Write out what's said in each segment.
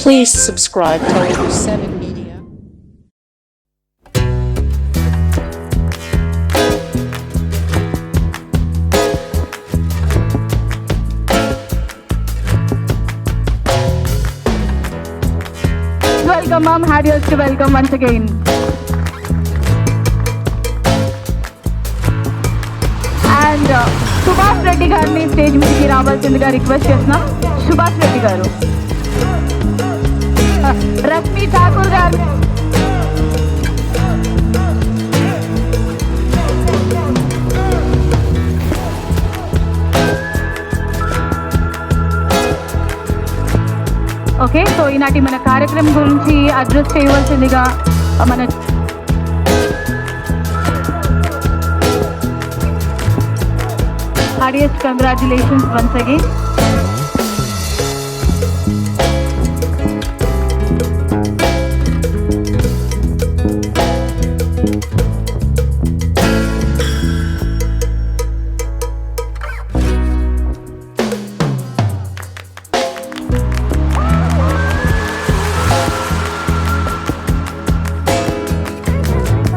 Please subscribe to 7 Media. Welcome, ma'am. Had yours to welcome once again. And Subhash Reddy గారిని stage మీదకి రావాల్సిందిగా request చేస్తున్నాం. సుభాష్ రెడ్డి గారు, రష్మి ఠాకూర్ గారు, ఓకే. సో ఈనాటి మన కార్యక్రమం గురించి అడ్రస్ చేయవలసిందిగా మన heartiest congratulations once again.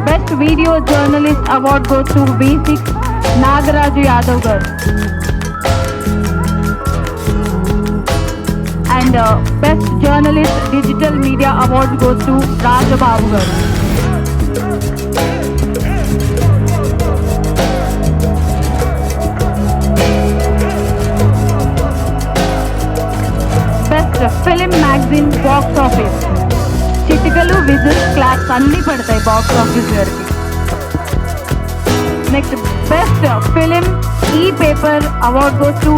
Best Video Journalist Award goes to V6 Nagaraju Yadav garu. And best journalist digital media award goes to Rajababu garu. Best film magazine box office, చిటికలు విజిల్స్ క్లాప్స్ అన్నీ పడతాయి బాక్స్ ఆఫీస్ గారికి. నెక్స్ట్ బెస్ట్ ఫిలిం ఈ paper award goes to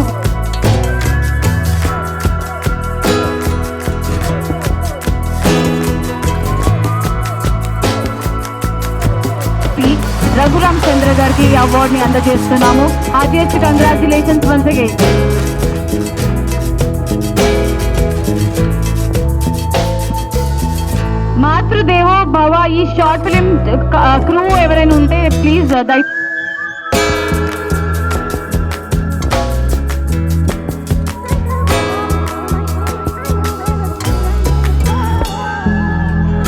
Raghuram Chandra గారికి ఈ award ని అందజేస్తున్నాము. Heartiest congratulations once again. Matrudevo Bhava ఈ షార్ట్ ఫిలిం క్రూ ఎవరైనా ఉంటే please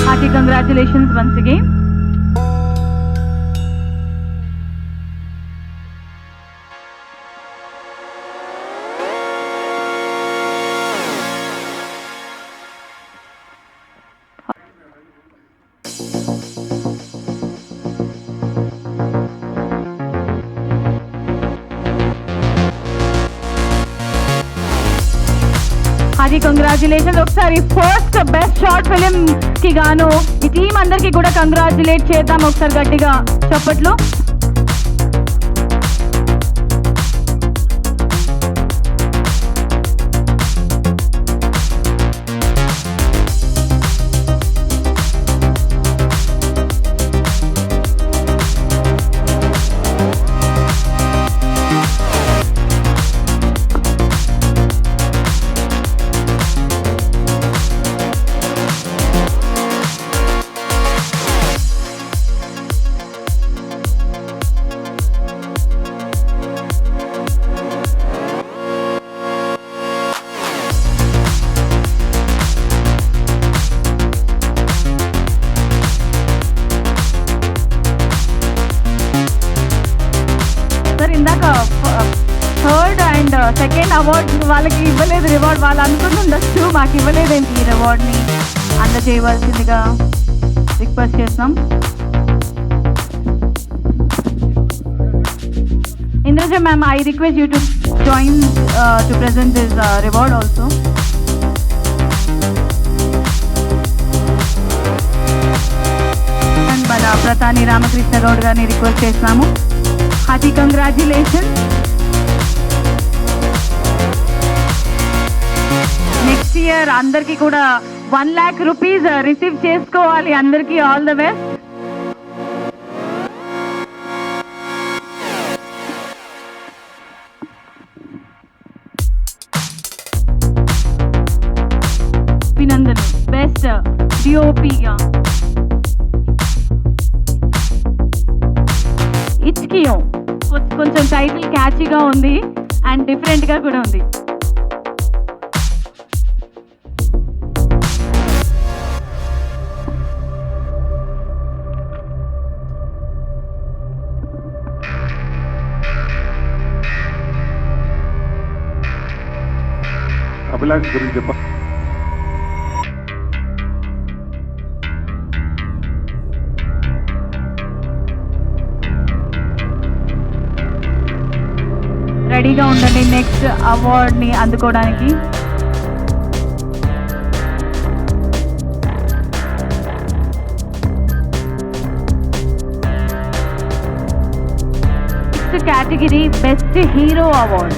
hearty congratulations once again. అది కంగ్రాచులేషన్స్. ఒకసారి ఫస్ట్ బెస్ట్ షార్ట్ ఫిలిం కి గాను ఈ టీం అందరికి కూడా కంగ్రాచులేట్ చేద్దాం ఒకసారి గట్టిగా చప్పట్లు. ఇందాక థర్డ్ అండ్ సెకండ్ అవార్డ్ వాళ్ళకి ఇవ్వలేదు రివార్డ్. వాళ్ళు అనుకుంటుండొచ్చు మాకు ఇవ్వలేదేంటి ఈ రివార్డ్ని అందజేయవలసిందిగా రిక్వెస్ట్ చేస్తాం. Indraja ma'am, I request you to join to present this reward also. And మన ప్రతాని రామకృష్ణ గౌడ్ గారిని రిక్వెస్ట్ చేస్తున్నాము. Hearty congratulations. నెక్స్ట్ ఇయర్ అందరికీ కూడా 1 lakh rupees రిసీవ్ చేసుకోవాలి. అందరికీ ఆల్ ద బెస్ట్. అభినందనలు. బెస్ట్ డిఓపి ఇచ్కియో, కొంచెం టైటిల్ క్యాచీగా ఉంది అండ్ డిఫరెంట్గా కూడా ఉంది. అభిలాష్ గురించి చెప్ప రెడీగా ఉండండి నెక్స్ట్ అవార్డ్ని అందుకోవడానికి. Next category best hero award.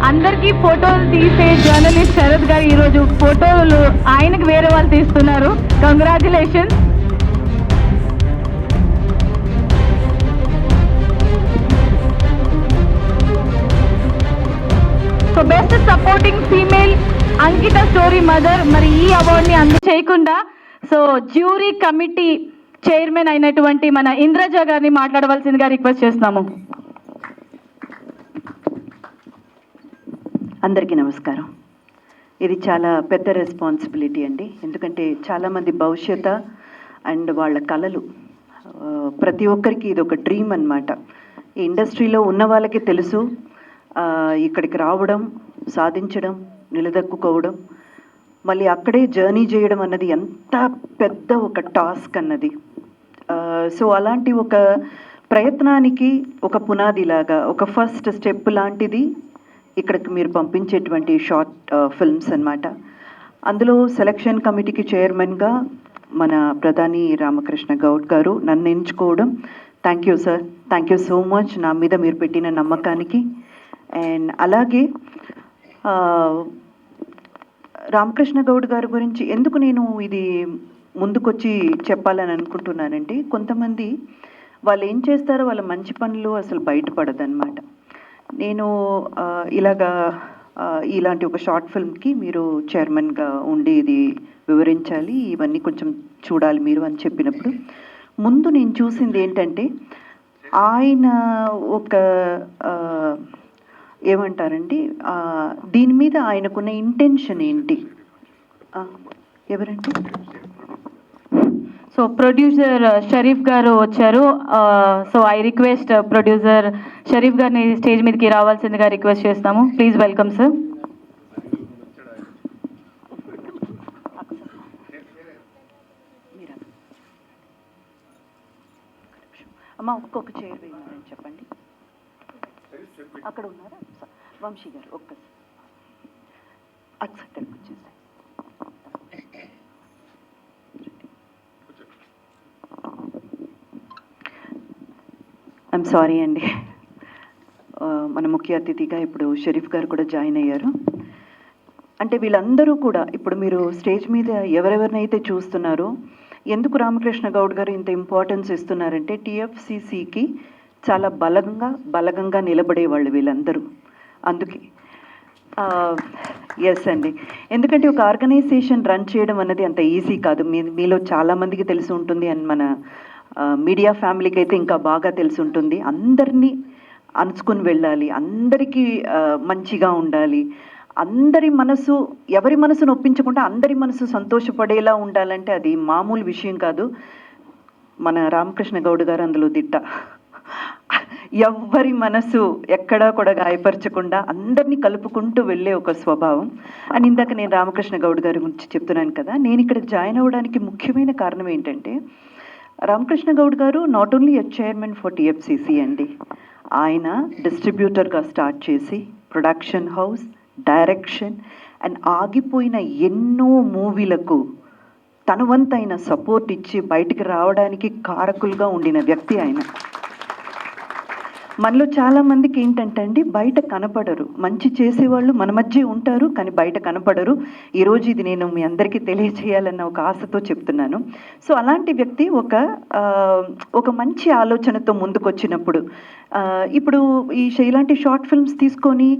అందరికీ ఫోటోలు తీసే జర్నలిస్ట్ శరత్ గారు ఈరోజు ఫోటోలు ఆయనకు వేరే వాళ్ళు తీస్తున్నారు. Congratulations. So best supporting female Ankita story mother. మరి ఈ అవార్డుని చేయకుండా సో జ్యూరీ కమిటీ చైర్మన్ అయినటువంటి మన ఇంద్రజ గారిని మాట్లాడవలసిందిగా రిక్వెస్ట్ చేస్తున్నాము. అందరికీ నమస్కారం. ఇది చాలా పెద్ద రెస్పాన్సిబిలిటీ అండి. ఎందుకంటే చాలామంది భవిష్యత్ అండ్ వాళ్ళ కళలు ప్రతి ఒక్కరికి ఇది ఒక డ్రీమ్ అన్నమాట. ఈ ఇండస్ట్రీలో ఉన్న వాళ్ళకి తెలుసు ఇక్కడికి రావడం, సాధించడం, నిలదొక్కుకోవడం, మళ్ళీ అక్కడే జర్నీ చేయడం అన్నది ఎంత పెద్ద ఒక టాస్క్ అన్నది. సో అలాంటి ఒక ప్రయత్నానికి ఒక పునాదిలాగా ఒక ఫస్ట్ స్టెప్ లాంటిది ఇక్కడికి మీరు పంపించేటువంటి షార్ట్ ఫిల్మ్స్ అన్నమాట. అందులో సెలక్షన్ కమిటీకి చైర్మన్గా మన ప్రధాని రామకృష్ణ గౌడ్ గారు నన్ను ఎంచుకోవడం, thank you sir, thank you so much నా మీద మీరు పెట్టిన నమ్మకానికి. అండ్ అలాగే రామకృష్ణ గౌడ్ గారి గురించి ఎందుకు నేను ఇది ముందుకొచ్చి చెప్పాలని అనుకుంటున్నానంటే, కొంతమంది వాళ్ళు ఏం చేస్తారో వాళ్ళ మంచి పనులు అసలు బయటపడదన్నమాట. నేను ఇలాంటి ఒక షార్ట్ ఫిల్మ్కి మీరు చైర్మన్గా ఉండి ఇది వివరించాలి, ఇవన్నీ కొంచెం చూడాలి మీరు అని చెప్పినప్పుడు ముందు నేను చూసింది ఏంటంటే, ఆయన ఒక ఏమంటారండి దీని మీద ఆయనకున్న ఇంటెన్షన్ ఏంటి. ఎవరండి? సో ప్రొడ్యూసర్ షరీఫ్ గారు వచ్చారు. So I request producer Sharif గారిని స్టేజ్ మీదకి రావాల్సిందిగా రిక్వెస్ట్ చేస్తాము. Please welcome sir. అమ్మ ఒక్కొక్క చైర్ వేయమని చెప్పండి. అక్కడ ఉన్నారా వంశీ గారు? ఒక్కసారి అక్కడికి వచ్చేసి ఐఎమ్ సారీ అండి, మన ముఖ్య అతిథిగా ఇప్పుడు షరీఫ్ గారు కూడా జాయిన్ అయ్యారు. అంటే వీళ్ళందరూ కూడా ఇప్పుడు మీరు స్టేజ్ మీద ఎవరెవరినైతే చూస్తున్నారో, ఎందుకు రామకృష్ణ గౌడ్ గారు ఇంత ఇంపార్టెన్స్ ఇస్తున్నారంటే, టీఎఫ్సిసికి చాలా బలగంగా నిలబడేవాళ్ళు వీళ్ళందరూ. అందుకే ఎస్ అండి, ఎందుకంటే ఒక ఆర్గనైజేషన్ రన్ చేయడం అన్నది అంత ఈజీ కాదు. మీలో చాలామందికి తెలిసి ఉంటుంది, అండ్ మన మీడియా ఫ్యామిలీకి అయితే ఇంకా బాగా తెలిసి ఉంటుంది. అందరినీ అనుచుకొని వెళ్ళాలి, అందరికీ మంచిగా ఉండాలి, ఎవరి మనసును ఒప్పించకుండా అందరి మనసు సంతోషపడేలా ఉండాలంటే అది మామూలు విషయం కాదు. మన రామకృష్ణ గౌడ్ గారు అందులో దిట్ట. ఎవ్వరి మనసు ఎక్కడా కూడా గాయపరచకుండా అందరినీ కలుపుకుంటూ వెళ్ళే ఒక స్వభావం. అండ్ ఇందాక నేను రామకృష్ణ గౌడ్ గారి గురించి చెప్తున్నాను కదా, నేను ఇక్కడ జాయిన్ అవ్వడానికి ముఖ్యమైన కారణం ఏంటంటే, రామకృష్ణ గౌడ్ గారు not only a chairman for TFCC అండి, ఆయన డిస్ట్రిబ్యూటర్గా స్టార్ట్ చేసి ప్రొడక్షన్ హౌస్, డైరెక్షన్ అండ్ ఆగిపోయిన ఎన్నో మూవీలకు తన వంతైన సపోర్ట్ ఇచ్చి బయటికి రావడానికి కారకులుగా ఉండిన వ్యక్తి ఆయన. మనలో చాలామందికి ఏంటంటే అండి, బయట కనపడరు, మంచి చేసేవాళ్ళు మన మధ్య ఉంటారు కానీ బయట కనపడరు. ఈరోజు ఇది నేను మీ అందరికీ తెలియజేయాలన్న ఒక ఆశతో చెప్తున్నాను. సో అలాంటి వ్యక్తి ఒక మంచి ఆలోచనతో ముందుకొచ్చినప్పుడు, ఇప్పుడు ఇలాంటి షార్ట్ ఫిల్మ్స్ తీసుకొని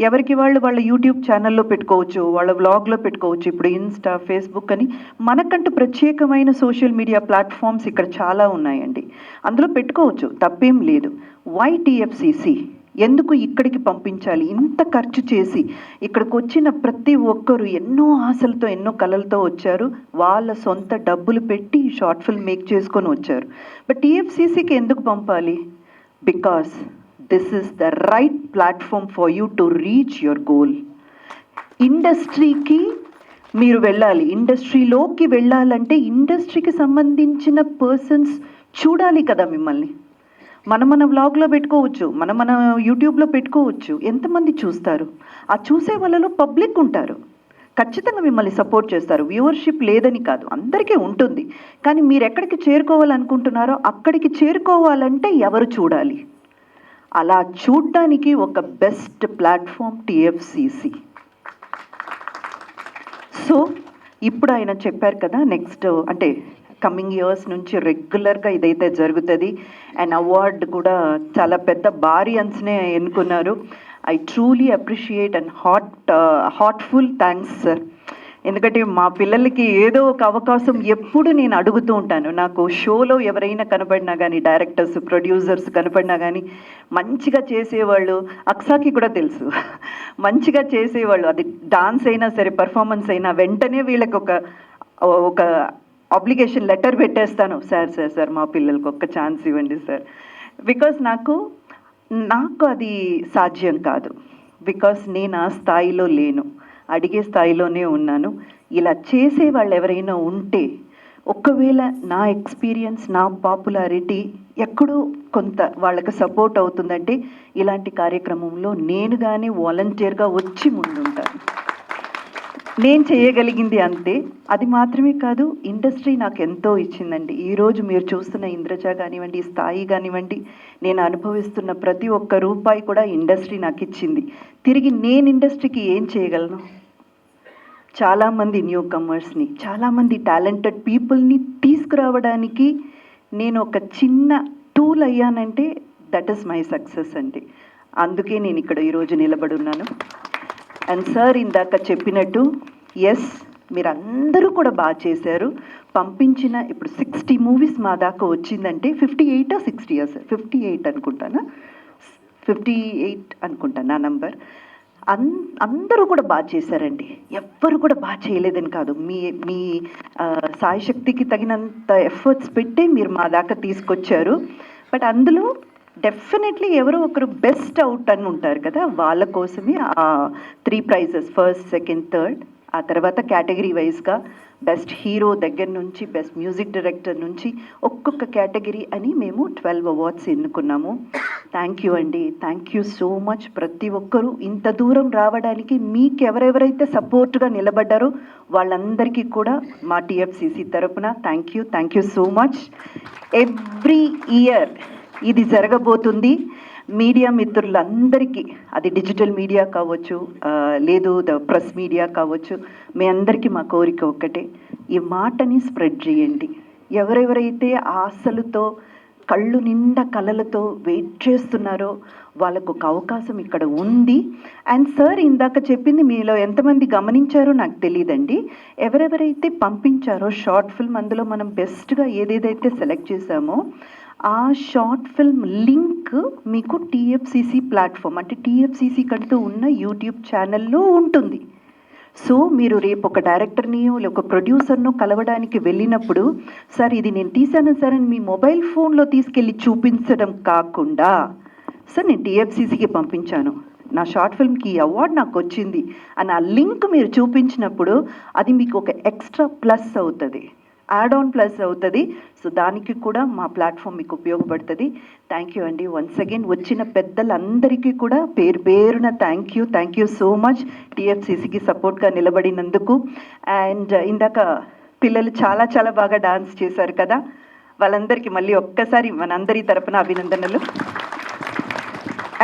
ఎవరికి వాళ్ళ యూట్యూబ్ ఛానల్లో పెట్టుకోవచ్చు, వాళ్ళ వ్లాగ్లో పెట్టుకోవచ్చు. ఇప్పుడు ఇన్స్టా, ఫేస్బుక్ అని మనకంటూ ప్రత్యేకమైన సోషల్ మీడియా ప్లాట్ఫామ్స్ ఇక్కడ చాలా ఉన్నాయండి, అందులో పెట్టుకోవచ్చు, తప్పేం లేదు. Why TFCC? ఎందుకు ఇక్కడికి పంపించాలి? ఇంత ఖర్చు చేసి ఇక్కడికి వచ్చిన ప్రతి ఒక్కరు ఎన్నో ఆశలతో ఎన్నో కలలతో వచ్చారు, వాళ్ళ సొంత డబ్బులు పెట్టి షార్ట్ ఫిల్మ్ మేక్ చేసుకొని వచ్చారు. బట్ టీఎఫ్సిసికి ఎందుకు పంపాలి? Because this is the right platform for you to reach your goal. ఇండస్ట్రీకి మీరు వెళ్ళాలి, ఇండస్ట్రీలోకి వెళ్ళాలంటే ఇండస్ట్రీకి సంబంధించిన పర్సన్స్ చూడాలి కదా మిమ్మల్ని. మన వ్లాగ్లో పెట్టుకోవచ్చు, మన యూట్యూబ్లో పెట్టుకోవచ్చు, ఎంతమంది చూస్తారు? ఆ చూసే వాళ్ళలో పబ్లిక్ ఉంటారు, ఖచ్చితంగా మిమ్మల్ని సపోర్ట్ చేస్తారు. వ్యూవర్షిప్ లేదని కాదు, అందరికీ ఉంటుంది. కానీ మీరు ఎక్కడికి చేరుకోవాలనుకుంటున్నారో అక్కడికి చేరుకోవాలంటే ఎవరు చూడాలి? అలా చూడడానికి ఒక బెస్ట్ ప్లాట్ఫామ్ టీఎఫ్సిసి. సో ఇప్పుడు ఆయన చెప్పారు కదా, నెక్స్ట్ అంటే కమింగ్ ఇయర్స్ నుంచి రెగ్యులర్గా ఇదైతే జరుగుతుంది. అండ్ అవార్డు కూడా చాలా పెద్ద భారీ అంచనే ఎన్నుకున్నారు. I truly appreciate and heartful thanks sir. ఎందుకంటే మా పిల్లలకి ఏదో ఒక అవకాశం ఎప్పుడు నేను అడుగుతూ ఉంటాను. నాకు షోలో ఎవరైనా కనపడినా కానీ, డైరెక్టర్స్ ప్రొడ్యూసర్స్ కనపడినా కానీ మంచిగా చేసేవాళ్ళు, అక్సాకి కూడా తెలుసు, మంచిగా చేసేవాళ్ళు, అది డాన్స్ అయినా సరే పర్ఫార్మెన్స్ అయినా వెంటనే వీళ్ళకి ఒక అప్లికేషన్ లెటర్ పెట్టేస్తాను, సార్ మా పిల్లలకి ఒక్క ఛాన్స్ ఇవ్వండి సార్. బికాస్ నాకు అది సాధ్యం కాదు. బికాస్ నేను ఆ స్థాయిలో లేను, అడిగే స్థాయిలోనే ఉన్నాను. ఇలా చేసే వాళ్ళు ఎవరైనా ఉంటే, ఒకవేళ నా ఎక్స్పీరియన్స్, నా పాపులారిటీ ఎక్కడో కొంత వాళ్ళకి సపోర్ట్ అవుతుందంటే ఇలాంటి కార్యక్రమంలో నేను కానీ వాలంటీర్గా వచ్చి ముందుంటాను. నేను చేయగలిగింది అంతే. అది మాత్రమే కాదు, ఇండస్ట్రీ నాకు ఎంతో ఇచ్చిందండి. ఈరోజు మీరు చూస్తున్న ఇంద్రజ కానివ్వండి, స్థాయి కానివ్వండి, నేను అనుభవిస్తున్న ప్రతి ఒక్క రూపాయి కూడా ఇండస్ట్రీ నాకు ఇచ్చింది. తిరిగి నేను ఇండస్ట్రీకి ఏం చేయగలను? చాలామంది న్యూ కమర్స్ని, చాలామంది టాలెంటెడ్ పీపుల్ని తీసుకురావడానికి నేను ఒక చిన్న టూల్ అయ్యానంటే దట్ ఈస్ మై సక్సెస్ అండి. అందుకే నేను ఇక్కడ ఈరోజు నిలబడి ఉన్నాను. అండ్ సార్ ఇందాక చెప్పినట్టు, ఎస్ మీరందరూ కూడా బాగా చేశారు. పంపించిన ఇప్పుడు 60 మూవీస్ మా దాకా వచ్చిందంటే 58 or 60 ఇయర్స్, 58 అనుకుంటానా, 58 అనుకుంటాను నా నంబర్. అందరూ కూడా బాగా చేశారండి, ఎవ్వరు కూడా బాగా చేయలేదని కాదు. మీ సాయశక్తికి తగినంత ఎఫర్ట్స్ పెట్టి మీరు మా దాకా తీసుకొచ్చారు. బట్ అందులో డెఫినెట్లీ ఎవరో ఒకరు బెస్ట్ అవుట్ అని ఉంటారు కదా, వాళ్ళ కోసమే ఆ 3 prizes, ఫస్ట్, సెకండ్, థర్డ్. ఆ తర్వాత కేటగిరీ వైజ్గా బెస్ట్ హీరో దగ్గర నుంచి బెస్ట్ మ్యూజిక్ డైరెక్టర్ నుంచి ఒక్కొక్క కేటగిరీ అని మేము 12 అవార్డ్స్ ఎన్నుకున్నాము. థ్యాంక్ యూ అండి, థ్యాంక్ యూ సో మచ్. ప్రతి ఒక్కరూ ఇంత దూరం రావడానికి మీకు ఎవరెవరైతే సపోర్ట్గా నిలబడ్డారో వాళ్ళందరికీ కూడా మా టీఎఫ్సిసి తరపున thank you so much. Every year ఇది జరగబోతుంది. మీడియా మిత్రులందరికీ, అది డిజిటల్ మీడియా కావచ్చు, లేదు ప్రెస్ మీడియా కావచ్చు, మీ అందరికీ మా కోరిక ఒక్కటే, ఈ మాటని స్ప్రెడ్ చేయండి. ఎవరెవరైతే ఆశలతో, కళ్ళు నిండా కలలతో వెయిట్ చేస్తున్నారో వాళ్ళకు ఒక అవకాశం ఇక్కడ ఉంది. అండ్ సార్ ఇందాక చెప్పింది మీలో ఎంతమంది గమనించారో నాకు తెలియదండి. ఎవరెవరైతే పంపించారో షార్ట్ ఫిల్మ్, అందులో మనం బెస్ట్గా ఏదేదైతే సెలెక్ట్ చేశామో ఆ షార్ట్ ఫిల్మ్ లింక్ మీకు టీఎఫ్సిసి ప్లాట్ఫామ్, అంటే టీఎఫ్సిసి కంటూ ఉన్న యూట్యూబ్ ఛానల్లో ఉంటుంది. సో మీరు రేపు ఒక డైరెక్టర్నియో లేక ఒక ప్రొడ్యూసర్నో కలవడానికి వెళ్ళినప్పుడు, సార్ ఇది నేను తీశాను సార్ అని మీ మొబైల్ ఫోన్లో తీసుకెళ్ళి చూపించడం కాకుండా, సార్ నేను టీఎఫ్సిసికి పంపించాను, నా షార్ట్ ఫిల్మ్కి ఈ అవార్డు నాకు వచ్చింది అని ఆ లింక్ మీరు చూపించినప్పుడు అది మీకు ఒక ఎక్స్ట్రా ప్లస్ అవుతుంది, యాడ్ ఆన్ ప్లస్ అవుతుంది. సో దానికి కూడా మా ప్లాట్ఫామ్ మీకు ఉపయోగపడుతుంది. థ్యాంక్ యూ అండి. వన్స్ అగైన్ వచ్చిన పెద్దలందరికీ కూడా పేరున థ్యాంక్ యూ సో మచ్ టీఎఫ్సిసికి సపోర్ట్గా నిలబడినందుకు. అండ్ ఇందాక పిల్లలు చాలా చాలా బాగా డాన్స్ చేశారు కదా, వాళ్ళందరికీ మళ్ళీ ఒక్కసారి మనందరి తరపున అభినందనలు.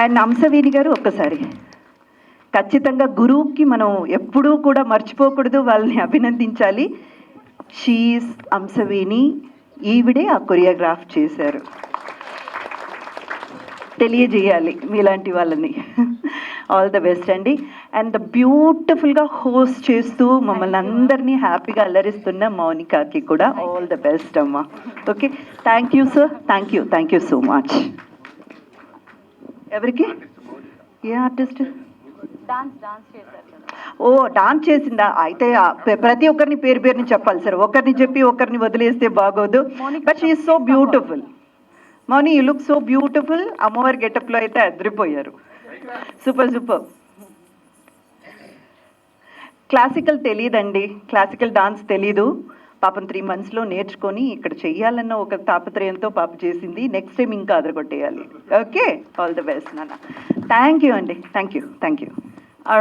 అండ్ అంశవేణి గారు ఒక్కసారి ఖచ్చితంగా గురువుకి మనం ఎప్పుడూ కూడా మర్చిపోకూడదు, వాళ్ళని అభినందించాలి. షీఈస్ అంశవేణి, ఈవిడే ఆ కొరియోగ్రాఫ్ చేశారు, తెలియజేయాలి మీలాంటి వాళ్ళని. ఆల్ ద బెస్ట్ అండి. అండ్ బ్యూటిఫుల్గా హోస్ట్ చేస్తూ మమ్మల్ని అందరినీ హ్యాపీగా అల్లరిస్తున్న మౌనికాకి కూడా ఆల్ ద బెస్ట్ అమ్మా. Okay, thank you sir, thank you so much. ఎవరికి ఏ ఆర్టిస్ట్? డాన్స్ చేశారు. ఓ డాన్స్ చేసిందా? అయితే ప్రతి ఒక్కరిని పేరు పేరుని చెప్పాలి సార్. ఒకరిని చెప్పి ఒకరిని వదిలేస్తే బాగోదు. But she is so beautiful. Mouni, you look so beautiful. అమ్మవారి గెటప్లో అయితే అదిరిపోయారు. Super super. క్లాసికల్ తెలియదండి, క్లాసికల్ డాన్స్ తెలీదు. పాపం 3 monthsలో నేర్చుకొని ఇక్కడ చెయ్యాలన్న ఒక తాపత్రయంతో పాప చేసింది. నెక్స్ట్ టైం ఇంకా అదరగొట్టేయాలి. ఓకే, ఆల్ ది బెస్ట్ నాన్న. థ్యాంక్ యూ అండి. Thank you.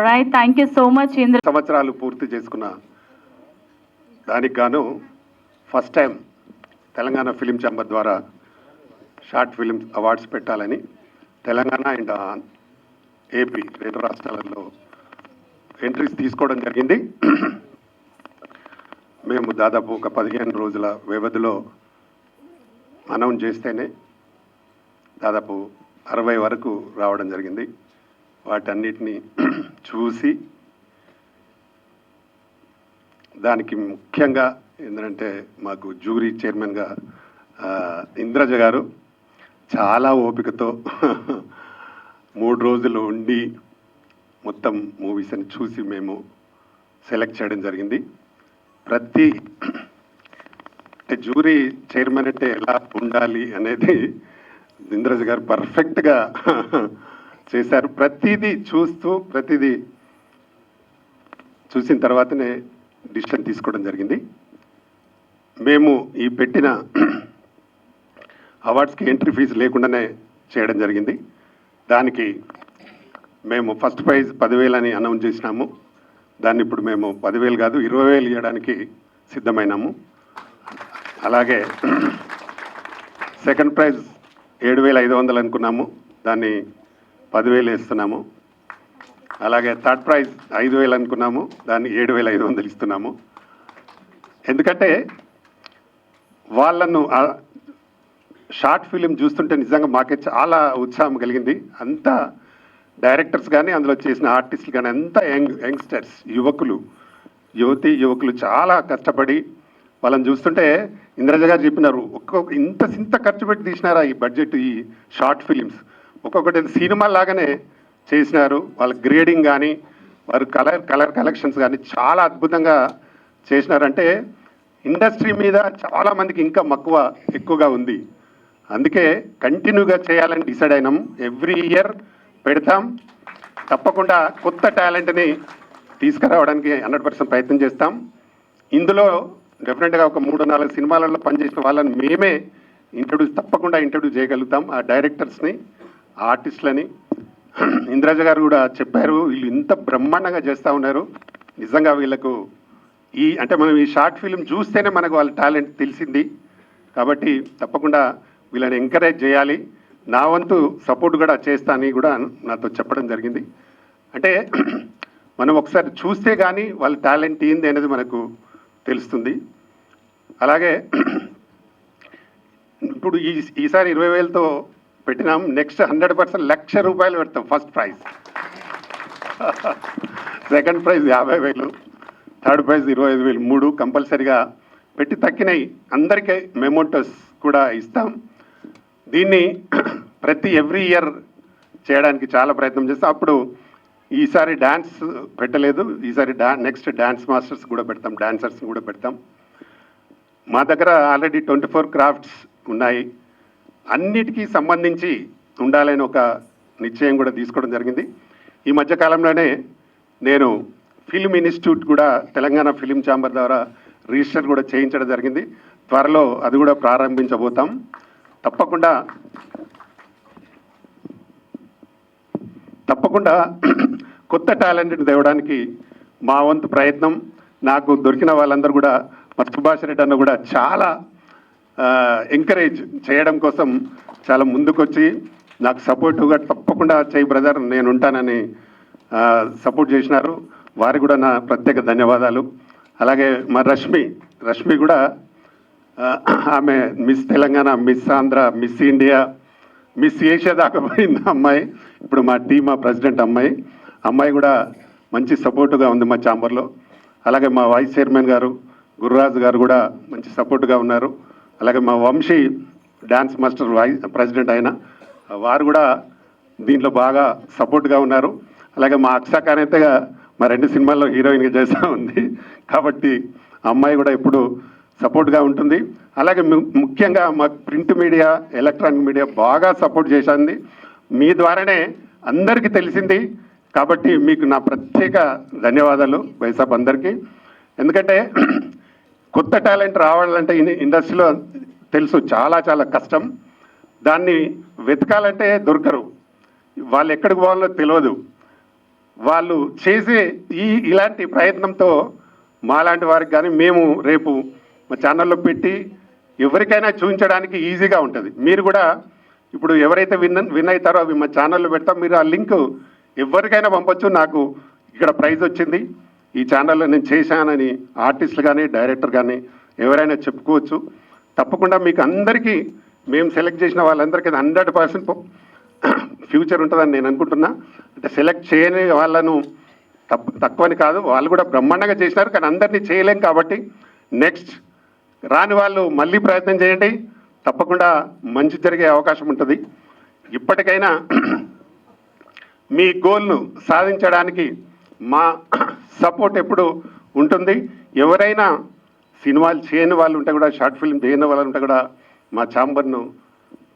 Right, thank you so much Indra. సంవత్సరాలు పూర్తి చేసుకున్న దానికి గాను first time Telangana film chamber ద్వారా షార్ట్ ఫిలిం అవార్డ్స్ పెట్టాలని తెలంగాణ అండ్ ఏపీ 2 రాష్ట్రాలలో ఎంట్రీస్ తీసుకోవడం జరిగింది. మేము దాదాపు ఒక 15 రోజుల వ్యవధిలో అనౌన్స్ చేస్తేనే దాదాపు 60 వరకు రావడం జరిగింది. వాటన్నిటిని చూసి దానికి ముఖ్యంగా ఏంటంటే మాకు జ్యూరీ చైర్మన్గా ఇంద్రజ గారు చాలా ఓపికతో 3 రోజులు ఉండి మొత్తం మూవీస్ అని చూసి మేము సెలెక్ట్ చేయడం జరిగింది. అంటే జ్యూరీ చైర్మన్ అంటే ఎలా ఉండాలి అనేది ఇంద్రజ గారు పర్ఫెక్ట్గా చేశారు. ప్రతిదీ చూసిన తర్వాతనే డిసిషన్ తీసుకోవడం జరిగింది. మేము ఈ పెట్టిన అవార్డ్స్కి ఎంట్రీ ఫీజు లేకుండానే చేయడం జరిగింది. దానికి మేము ఫస్ట్ ప్రైజ్ 10,000 అని అనౌన్స్ చేసినాము. దాన్ని ఇప్పుడు మేము 10,000 కాదు 20,000 ఇవ్వడానికి సిద్ధమైనాము. అలాగే సెకండ్ ప్రైజ్ 7,500 అనుకున్నాము, దాన్ని 10,000 ఇస్తున్నాము. అలాగే థర్డ్ ప్రైజ్ 5,000 అనుకున్నాము, దాన్ని 7,500 ఇస్తున్నాము. ఎందుకంటే వాళ్ళను షార్ట్ ఫిలిం చూస్తుంటే నిజంగా మాకే చాలా ఉత్సాహం కలిగింది. అంతా డైరెక్టర్స్ కానీ అందులో చేసిన ఆర్టిస్టులు కానీ అంతా యంగ్స్టర్స్, యువకులు చాలా కష్టపడి వాళ్ళని చూస్తుంటే ఇంద్రజ గారు చెప్పినారు, ఇంత ఖర్చు పెట్టి తీసినారా ఈ బడ్జెట్, ఈ షార్ట్ ఫిలిమ్స్ ఒక్కొక్కటి సినిమా లాగానే చేసినారు. వాళ్ళ గ్రేడింగ్ కానీ వారు కలర్ కలెక్షన్స్ కానీ చాలా అద్భుతంగా చేసినారంటే ఇండస్ట్రీ మీద చాలామందికి ఇంకా మక్కువ ఎక్కువగా ఉంది. అందుకే కంటిన్యూగా చేయాలని డిసైడ్ అయినాం. ఎవ్రీ ఇయర్ పెడతాం. తప్పకుండా కొత్త టాలెంట్ని తీసుకురావడానికి 100% ప్రయత్నం చేస్తాం. ఇందులో డెఫినెట్గా ఒక 3-4 సినిమాలలో పనిచేసిన వాళ్ళని మేమే తప్పకుండా ఇంట్రడ్యూస్ చేయగలుగుతాం. ఆ డైరెక్టర్స్ని, ఆర్టిస్టులని ఇంద్రజ గారు కూడా చెప్పారు, వీళ్ళు ఇంత బ్రహ్మాండంగా చేస్తూ ఉన్నారు. నిజంగా వీళ్ళకు అంటే మనం ఈ షార్ట్ ఫిలిం చూస్తేనే మనకు వాళ్ళ టాలెంట్ తెలిసింది. కాబట్టి తప్పకుండా వీళ్ళని ఎంకరేజ్ చేయాలి. నా వంతు సపోర్ట్ కూడా చేస్తానని కూడా నాతో చెప్పడం జరిగింది. అంటే మనం ఒకసారి చూస్తే కానీ వాళ్ళ టాలెంట్ ఏంది అనేది మనకు తెలుస్తుంది. అలాగే ఇప్పుడు ఈసారి 20,000తో పెట్టినాం. నెక్స్ట్ 100% ₹1,00,000 పెడతాం first prize. Second prize 50,000, third prize 25,000, 3 కంపల్సరీగా పెట్టి తక్కినవి అందరికీ మెమోటోస్ కూడా ఇస్తాం. దీన్ని ఎవ్రీ ఇయర్ చేయడానికి చాలా ప్రయత్నం చేస్తాం. అప్పుడు ఈసారి డ్యాన్స్ పెట్టలేదు, ఈసారి నెక్స్ట్ డ్యాన్స్ మాస్టర్స్ కూడా పెడతాం, డాన్సర్స్ కూడా పెడతాం. మా దగ్గర ఆల్రెడీ 24 క్రాఫ్ట్స్ ఉన్నాయి. అన్నిటికీ సంబంధించి ఉండాలని ఒక నిశ్చయం కూడా తీసుకోవడం జరిగింది. ఈ మధ్యకాలంలోనే నేను ఫిల్మ్ ఇన్స్టిట్యూట్ కూడా తెలంగాణ ఫిలిం ఛాంబర్ ద్వారా రిజిస్టర్ కూడా చేయించడం జరిగింది. త్వరలో అది కూడా ప్రారంభించబోతాం. తప్పకుండా కొత్త టాలెంట్ని తేవడానికి మా వంతు ప్రయత్నం. నాకు దొరికిన వాళ్ళందరూ కూడా మా సుభాష్ రెడ్డి అన్న కూడా చాలా ఎంకరేజ్ చేయడం కోసం చాలా ముందుకొచ్చి నాకు సపోర్టుగా తప్పకుండా చేయి బ్రదర్ నేను ఉంటానని సపోర్ట్ చేసినారు. వారికి కూడా నా ప్రత్యేక ధన్యవాదాలు. అలాగే మా రష్మి కూడా ఆమె miss Telangana, miss Andhra, miss India, miss Asia దాకా పోయింది అమ్మాయి. ఇప్పుడు మా టీమ్ ప్రెసిడెంట్ అమ్మాయి కూడా మంచి సపోర్టుగా ఉంది మా ఛాంబర్లో. అలాగే మా వైస్ చైర్మన్ గారు గురురాజు గారు కూడా మంచి సపోర్టుగా ఉన్నారు. అలాగే మా వంశీ డ్యాన్స్ మాస్టర్ ప్రెసిడెంట్ అయిన వారు కూడా దీంట్లో బాగా సపోర్ట్గా ఉన్నారు. అలాగే మా అక్షకాన్ అయితే మా 2 సినిమాల్లో హీరోయిన్గా చేస్తూ ఉంది. కాబట్టి అమ్మాయి కూడా ఇప్పుడు సపోర్ట్గా ఉంటుంది. అలాగే ముఖ్యంగా మా ప్రింట్ మీడియా, ఎలక్ట్రానిక్ మీడియా బాగా సపోర్ట్ చేసింది. మీ ద్వారానే అందరికీ తెలిసింది. కాబట్టి మీకు నా ప్రత్యేక ధన్యవాదాలు వైసాబ్ అందరికీ. ఎందుకంటే కొత్త టాలెంట్ రావాలంటే ఇండస్ట్రీలో తెలుసు చాలా చాలా కష్టం. దాన్ని వెతకాలంటే దొరకరు. వాళ్ళు ఎక్కడికి పోవాలో తెలియదు. వాళ్ళు చేసే ఇలాంటి ప్రయత్నంతో మాలాంటి వారికి కానీ మేము రేపు మా ఛానల్లో పెట్టి ఎవరికైనా చూపించడానికి ఈజీగా ఉంటుంది. మీరు కూడా ఇప్పుడు ఎవరైతే విన్ అవుతారో అవి మా ఛానల్లో పెడతాం. మీరు ఆ లింక్ ఎవరికైనా పంపొచ్చు. నాకు ఇక్కడ ప్రైజ్ వచ్చింది, ఈ ఛానల్లో నేను చేశానని ఆర్టిస్టులు కానీ డైరెక్టర్ కానీ ఎవరైనా చెప్పుకోవచ్చు. తప్పకుండా మీకు అందరికీ మేము సెలెక్ట్ చేసిన వాళ్ళందరికీ 100% ఫ్యూచర్ ఉంటుందని నేను అనుకుంటున్నా. అంటే సెలెక్ట్ చేయని వాళ్ళను తక్కువని కాదు, వాళ్ళు కూడా బ్రహ్మాండంగా చేసినారు. కానీ అందరినీ చేయలేం కాబట్టి నెక్స్ట్ రాని వాళ్ళు మళ్ళీ ప్రయత్నం చేయండి. తప్పకుండా మంచి జరిగే అవకాశం ఉంటుంది. ఇప్పటికైనా మీ గోల్ను సాధించడానికి మా సపోర్ట్ ఎప్పుడు ఉంటుంది. ఎవరైనా సినిమాలు చేయని వాళ్ళు ఉంటే కూడా, షార్ట్ ఫిల్మ్ చేయని వాళ్ళు ఉంటే కూడా మా ఛాంబర్ను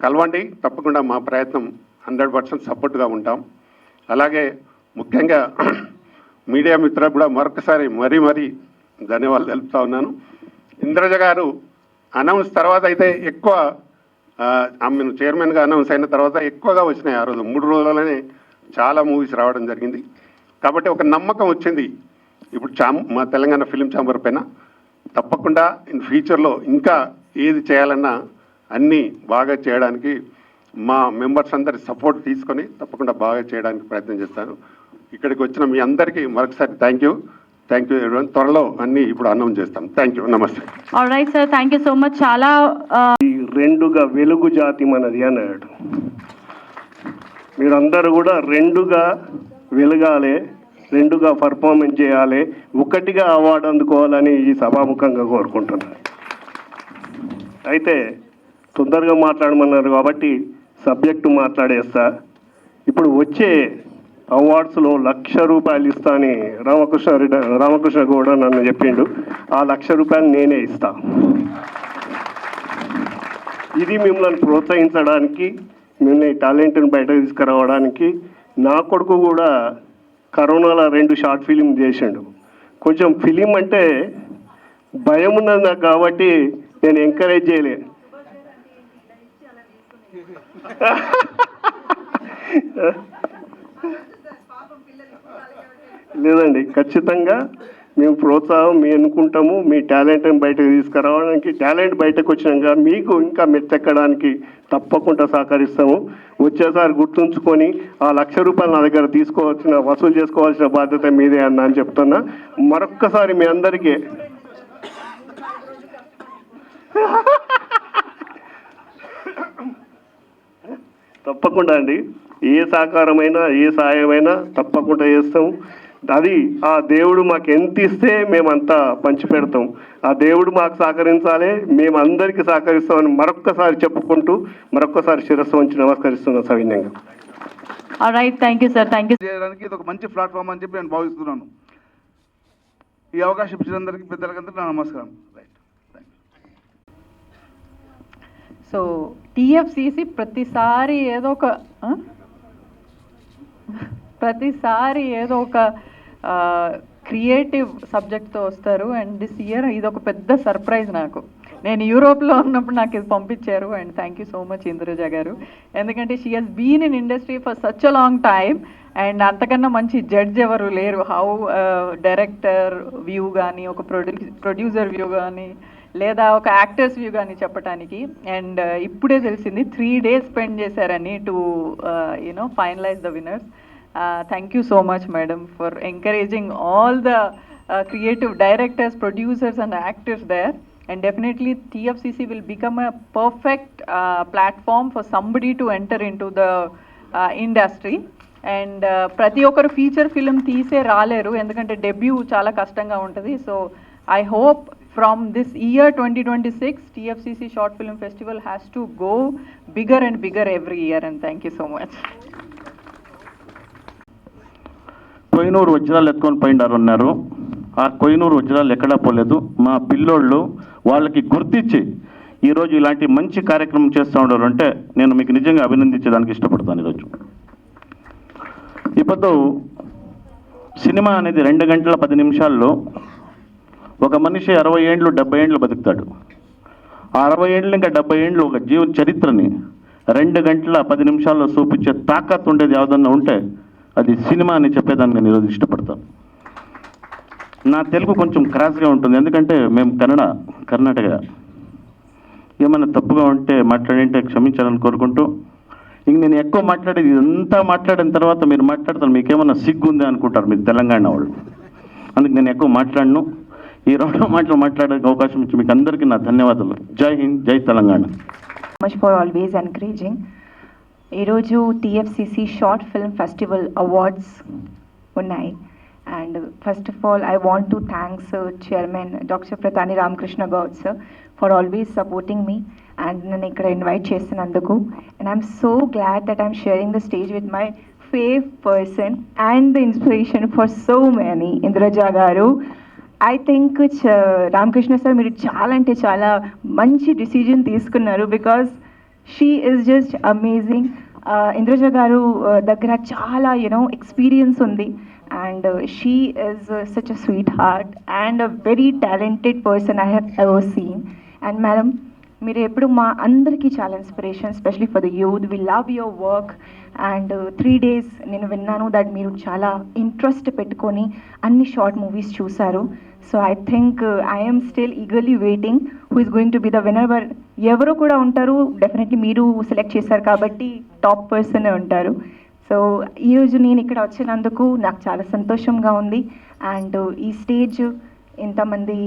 కలవండి. తప్పకుండా మా ప్రయత్నం 100% సపోర్ట్గా ఉంటాం. అలాగే ముఖ్యంగా మీడియా మిత్రులకు కూడా మరొకసారి మరీ ధన్యవాదాలు తెలుపుతా ఉన్నాను. ఇంద్రజ గారు అనౌన్స్ తర్వాత అయితే ఎక్కువ ఆమె చైర్మన్గా అనౌన్స్ అయిన తర్వాత ఎక్కువగా వచ్చినాయి. ఆ రోజు 3 రోజులలోనే చాలా మూవీస్ రావడం జరిగింది. కాబట్టి ఒక నమ్మకం వచ్చింది ఇప్పుడు మా తెలంగాణ ఫిలిం ఛాంబర్ పైన. తప్పకుండా ఇన్ ఫ్యూచర్లో ఇంకా ఏది చేయాలన్నా అన్నీ బాగా చేయడానికి మా మెంబర్స్ అందరి సపోర్ట్ తీసుకొని తప్పకుండా బాగా చేయడానికి ప్రయత్నం చేస్తాను. ఇక్కడికి వచ్చిన మీ అందరికీ మరొకసారి థ్యాంక్ యూ ఎవరీవన్. త్వరలో అన్నీ ఇప్పుడు అనౌన్స్ చేస్తాం. థ్యాంక్ యూ, నమస్తే. Alright sir, thank you so much. చాలా రెండుగా వెలుగు జాతి మనది అన్నాడు. మీరందరూ కూడా రెండుగా వెలగాలి, రెండుగా పర్ఫార్మెన్స్ చేయాలి, ఒకటిగా అవార్డు అందుకోవాలని ఈ సభాముఖంగా కోరుకుంటున్నాను. అయితే తొందరగా మాట్లాడమన్నారు కాబట్టి సబ్జెక్టు మాట్లాడేస్తా. ఇప్పుడు వచ్చే అవార్డ్స్లో ₹1,00,000 ఇస్తా అని రామకృష్ణ గౌడ నన్ను చెప్పిండు. ఆ ₹1,00,000 నేనే ఇస్తా. ఇది మిమ్మల్ని ప్రోత్సహించడానికి, మిమ్మల్ని టాలెంట్ని బయటకు తీసుకురావడానికి. నా కొడుకు కూడా కరోనాలో 2 షార్ట్ ఫిలిం చేసిండు. కొంచెం ఫిలిం అంటే భయం ఉన్నది నాకు, కాబట్టి నేను ఎంకరేజ్ చేయలే. లేదండి, ఖచ్చితంగా మేము ప్రోత్సాహం మీ అనుకుంటాము. మీ టాలెంట్ని బయటకు తీసుకురావడానికి, టాలెంట్ బయటకు వచ్చినాక మీకు ఇంకా మెత్తెక్కడానికి తప్పకుండా సహకరిస్తాము. వచ్చేసారి గుర్తుంచుకొని ఆ ₹1,00,000 నా దగ్గర వసూలు చేసుకోవాల్సిన బాధ్యత మీదే అన్న అని చెప్తున్నా. మరొక్కసారి మీ అందరికీ తప్పకుండా అండి, ఏ సహకారమైనా ఏ సహాయమైనా తప్పకుండా చేస్తాం. అది ఆ దేవుడు మాకు ఎంత ఇస్తే మేమంతా పంచి పెడతాం. ఆ దేవుడు మాకు సహకరించాలి, మేము అందరికీ సహకరిస్తామని మరొక్కసారి చెప్పుకుంటూ మరొక్కసారి శిరస్సు వంచి నమస్కరిస్తున్నాం సవినయంగా. Alright, thank you sir, thank you. చేయడానికి ఇది ఒక మంచి ప్లాట్ఫామ్ అని చెప్పి నేను భావిస్తున్నాను. ఈ అవకాశం ఇచ్చినందరికీ పెద్దలకందరికీ నా నమస్కారం. రైట్, సో టీఎఫ్సిసి ప్రతిసారి ఏదో ఒక క్రియేటివ్ సబ్జెక్ట్తో వస్తారు. అండ్ దిస్ ఇయర్ ఇది ఒక పెద్ద సర్ప్రైజ్ నాకు. నేను యూరోప్లో ఉన్నప్పుడు నాకు ఇది పంపించారు. And thank you so much Indraja garu, ఎందుకంటే she has been in industry for such a long time. And అంతకన్నా మంచి జడ్జ్ ఎవరు లేరు. హౌ డైరెక్టర్ వ్యూ కానీ, ఒక ప్రొడ్యూసర్ వ్యూ కానీ, లేదా ఒక యాక్టర్స్ వ్యూ కానీ చెప్పడానికి. అండ్ ఇప్పుడే తెలిసింది 3 days స్పెండ్ చేశారని to finalize the winners. Thank you so much, madam, for encouraging all the creative directors, producers and actors there. And definitely TFCC will become a perfect platform for somebody to enter into the industry. And ప్రతి ఒక్కరు feature film తీసే రాలేరు, ఎందుకంటే debut చాలా కష్టంగా ఉంటుంది. So I hope from this year 2026 TFCC Short Film Festival has to go bigger and bigger every year. And thank you so much. కొయ్యనూరు వజ్రాలు ఎత్తుకొని పోయినారు అన్నారు. ఆ కొయ్యనూరు వజ్రాలు ఎక్కడా పోలేదు. మా పిల్లోళ్ళు వాళ్ళకి గుర్తించి ఈరోజు ఇలాంటి మంచి కార్యక్రమం చేస్తూ ఉన్నారు అంటే నేను మీకు నిజంగా అభినందించడానికి ఇష్టపడతాను. ఈరోజు ఇప్పుడు సినిమా అనేది 2 గంటల 10 నిమిషాల్లో ఒక మనిషి 60 ఏండ్లు 70 ఏండ్లు బతుకుతాడు. ఆ 60 ఏండ్లు ఇంకా 70 ఏండ్లు ఒక జీవ చరిత్రని 2 గంటల 10 నిమిషాల్లో చూపించే తాకత్ ఉండేది ఏదన్నా ఉంటే అది సినిమా అని చెప్పేదాన్ని నేను ఈరోజు ఇష్టపడతాను. నా తెలుగు కొంచెం క్రాస్గా ఉంటుంది, ఎందుకంటే మేము కర్ణాటక. ఏమైనా తప్పుగా ఉంటే మాట్లాడింటే క్షమించాలని కోరుకుంటూ, ఇంక నేను ఎక్కువ మాట్లాడేది ఇదంతా మాట్లాడిన తర్వాత మీరు మాట్లాడతారు, మీకేమన్నా సిగ్గు ఉందా అనుకుంటారు మీరు తెలంగాణ వాళ్ళు. అందుకు నేను ఎక్కువ మాట్లాడను. ఈ 2 మాటలు మాట్లాడే అవకాశం ఇచ్చి మీకు అందరికీ నా ధన్యవాదాలు. Jai Hind, Jai Telangana. Much for always encouraging. ఈరోజు TFCC short film festival awards ఉన్నాయి. And first of all I want to thanks chairman doctor Pratani Ramakrishna Goud sir for always supporting me and నన్ను ఇక్కడ ఇన్వైట్ చేసినందుకు. And I'm so glad that I'm sharing the stage with my fave person and the inspiration for so many, Indraja garu. I think Ramakrishna sir మీరు చాలా అంటే చాలా మంచి decision తీసుకున్నారు, because she is just amazing. Indraja garu దగ్గర చాలా ఎక్స్పీరియన్స్ ఉంది and she is such a sweetheart and a very talented person I have ever seen. And madam మీరు ఎప్పుడు మా అందరికీ చాలా inspiration, especially for the youth. We love your work. And 3 days నేను విన్నాను దట్ మీరు చాలా ఇంట్రెస్ట్ పెట్టుకొని అన్ని షార్ట్ మూవీస్ చూశారు. So I think I'm still eagerly waiting who is going to be the winner. But ఎవరు కూడా ఉంటారు, డెఫినెట్లీ మీరు సెలెక్ట్ చేశారు కాబట్టి టాప్ పర్సనే ఉంటారు. సో ఈరోజు నేను ఇక్కడ వచ్చినందుకు నాకు చాలా సంతోషంగా ఉంది. అండ్ ఈ స్టేజ్ ఇంతమంది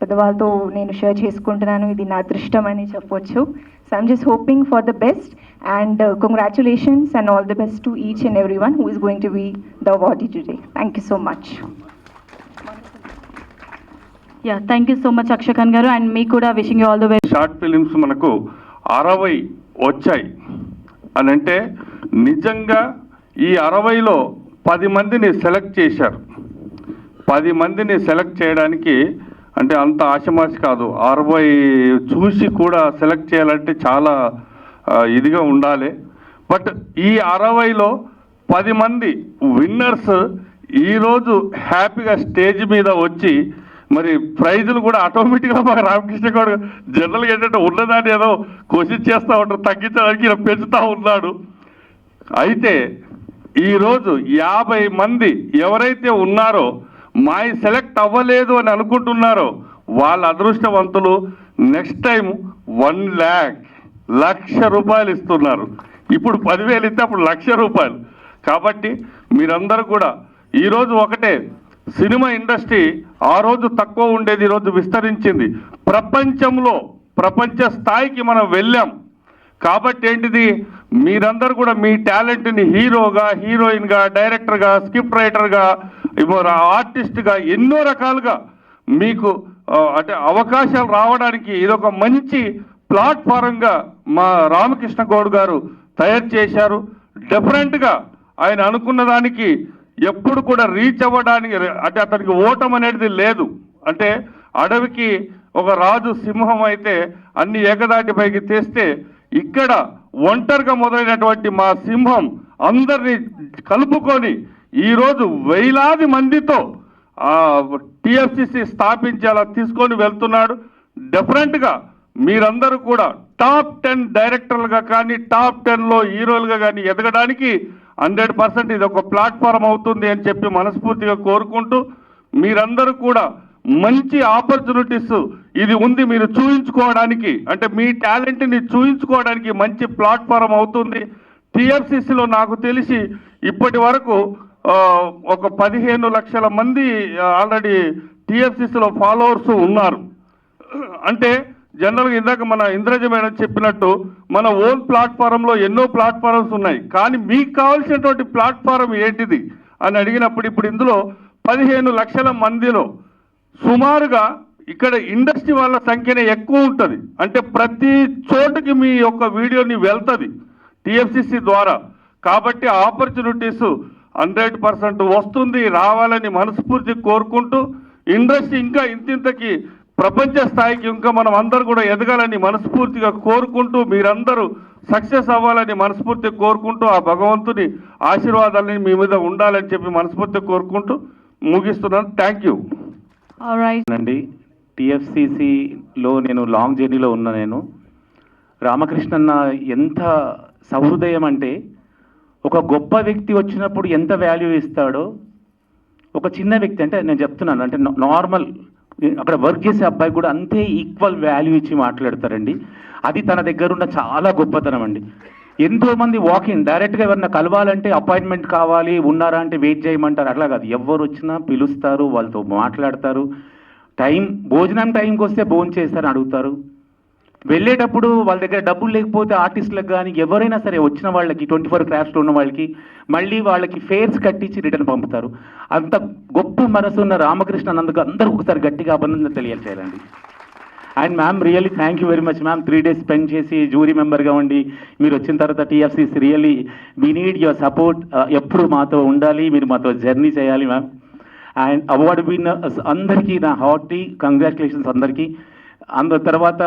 పెద్దవాళ్ళతో నేను షేర్ చేసుకుంటున్నాను, ఇది నా అదృష్టం అని చెప్పొచ్చు. So I'm just hoping for the best and congratulations and all the best to each and every one who is going to be the awardee today. Thank you so much. Ya, thank you so much Akshakan garu. And మీకు కూడా wishing you all the best. Short films మనకు 60 వచ్చాయి అని అంటే నిజంగా ఈ 60లో 10 మందిని select చేశారు. 10 మందిని సెలెక్ట్ చేయడానికి అంటే అంత ఆశమాసి కాదు. 60 చూసి కూడా సెలెక్ట్ చేయాలంటే చాలా ఇదిగా ఉండాలి. బట్ ఈ 60లో 10 మంది విన్నర్స్ ఈరోజు హ్యాపీగా స్టేజ్ మీద వచ్చి మరి ప్రైజులు కూడా ఆటోమేటిక్గా మాకు రామకృష్ణ గౌడ్ జనరల్గా ఏంటంటే ఉన్నదాన్ని ఏదో క్వశ్చన్ చేస్తూ ఉంటారు, తగ్గించడానికి ఇలా పెంచుతూ ఉన్నాడు. అయితే ఈరోజు 50 మంది ఎవరైతే ఉన్నారో మాయి సెలెక్ట్ అవ్వలేదు అని అనుకుంటున్నారో వాళ్ళ అదృష్టవంతులు. నెక్స్ట్ టైం 1 లక్ష రూపాయలు ఇస్తున్నారు. ఇప్పుడు 10,000 ఇస్తే అప్పుడు 1,00,000 రూపాయలు. కాబట్టి మీరందరూ కూడా ఈరోజు ఒకటే, సినిమా ఇండస్ట్రీ ఆ రోజు తక్కువ ఉండేది, ఈరోజు విస్తరించింది. ప్రపంచ స్థాయికి మనం వెళ్ళాం. కాబట్టి ఏంటిది, మీరందరూ కూడా మీ టాలెంట్ని హీరోగా, హీరోయిన్గా, డైరెక్టర్గా, స్క్రిప్ట్ రైటర్గా, ఆర్టిస్ట్గా ఎన్నో రకాలుగా మీకు అంటే అవకాశాలు రావడానికి ఇదొక మంచి ప్లాట్ఫారంగా మా రామకృష్ణ గౌడ్ గారు తయారు చేశారు. డెఫినెట్గా ఆయన అనుకున్న దానికి ఎప్పుడు కూడా రీచ్ అవ్వడానికి అంటే అతనికి ఓటం అనేది లేదు. అంటే అడవికి ఒక రాజు సింహం అయితే అన్ని ఏకదాటి పైకి తెస్తే ఇక్కడ ఒంటరిగా మొదలైనటువంటి మా సింహం అందరినీ కలుపుకొని ఈరోజు వేలాది మందితో టీఎఫ్సిసి స్థాపించి అలా తీసుకొని వెళ్తున్నాడు. డెఫినెట్గా మీరందరూ కూడా టాప్ 10 డైరెక్టర్లుగా కానీ టాప్ 10లో హీరోలుగా కానీ ఎదగడానికి 100% ఇది ఒక ప్లాట్ఫారం అవుతుంది అని చెప్పి మనస్ఫూర్తిగా కోరుకుంటూ, మీరందరూ కూడా మంచి ఆపర్చునిటీస్ ఇది ఉంది మీరు చూయించుకోవడానికి, అంటే మీ టాలెంట్ని చూయించుకోవడానికి మంచి ప్లాట్ఫారం అవుతుంది. టీఎఫ్సిసిలో నాకు తెలిసి ఇప్పటి వరకు ఒక 15 లక్షల మంది ఆల్రెడీ టీఎఫ్సిసిలో ఫాలోవర్స్ ఉన్నారు. అంటే జనరల్గా ఇందాక మన ఇంద్రజ మేడం చెప్పినట్టు మన ఓన్ ప్లాట్ఫారంలో ఎన్నో ప్లాట్ఫారమ్స్ ఉన్నాయి, కానీ మీకు కావాల్సినటువంటి ప్లాట్ఫారం ఏంటిది అని అడిగినప్పుడు ఇప్పుడు ఇందులో 15 లక్షల మందిలో సుమారుగా ఇక్కడ ఇండస్ట్రీ వాళ్ళ సంఖ్యనే ఎక్కువ ఉంటుంది. అంటే ప్రతి చోటుకి మీ యొక్క వీడియోని వెళ్తుంది టీఎఫ్సిసి ద్వారా. కాబట్టి ఆపర్చునిటీస్ 100% వస్తుంది, రావాలని మనస్ఫూర్తి కోరుకుంటూ ఇండస్ట్రీ ఇంకా ఇంతింతకి ప్రపంచ స్థాయికి ఇంకా మనం అందరూ కూడా ఎదగాలని మనస్ఫూర్తిగా కోరుకుంటూ మీరందరూ సక్సెస్ అవ్వాలని మనస్ఫూర్తిగా కోరుకుంటూ ఆ భగవంతుని ఆశీర్వాదాలని మీ మీద ఉండాలని చెప్పి మనస్ఫూర్తిగా కోరుకుంటూ ముగిస్తున్నాను. థ్యాంక్ యూ అండి. టిఎఫ్సిసిలో నేను లాంగ్ జర్నీలో ఉన్నా. నేను రామకృష్ణన్న ఎంత సహృదయం అంటే, ఒక గొప్ప వ్యక్తి వచ్చినప్పుడు ఎంత వాల్యూ ఇస్తాడో, ఒక చిన్న వ్యక్తి అంటే నేను చెప్తున్నాను అంటే నార్మల్ అక్కడ వర్క్ చేసే అబ్బాయి కూడా అంతే ఈక్వల్ వాల్యూ ఇచ్చి మాట్లాడతారండి. అది తన దగ్గర ఉన్న చాలా గొప్పతనం అండి. ఎంతోమంది వాకింగ్ డైరెక్ట్గా ఎవరన్నా కలవాలంటే అపాయింట్మెంట్ కావాలి, ఉన్నారా అంటే వెయిట్ చేయమంటారు. అట్లా కాదు, ఎవరు వచ్చినా పిలుస్తారు, వాళ్ళతో మాట్లాడతారు. భోజనం టైంకి వస్తే భోజనం చేస్తారని అడుగుతారు. వెళ్ళేటప్పుడు వాళ్ళ దగ్గర డబ్బులు లేకపోతే ఆర్టిస్టులకు కానీ ఎవరైనా సరే వచ్చిన వాళ్ళకి 24 క్రాఫ్ట్స్లో ఉన్న వాళ్ళకి మళ్ళీ వాళ్ళకి ఫేర్స్ కట్టించి రిటర్న్ పంపుతారు. అంత గొప్ప మనసు ఉన్న రామకృష్ణ నందుకు అందరూ ఒకసారి గట్టిగా అభినందన తెలియజేయాలండి. And ma'am really thank you very much ma'am. 3 days spend చేసి జూరీ మెంబర్గా ఉండి మీరు వచ్చిన తర్వాత TFCC really we need your support. ఎప్పుడు మాతో ఉండాలి, మీరు మాతో జర్నీ చేయాలి మ్యామ్. అండ్ అవార్డు విన్నర్స్ అందరికీ నా హార్టీ కంగ్రాచులేషన్స్ అందరికీ. తర్వాత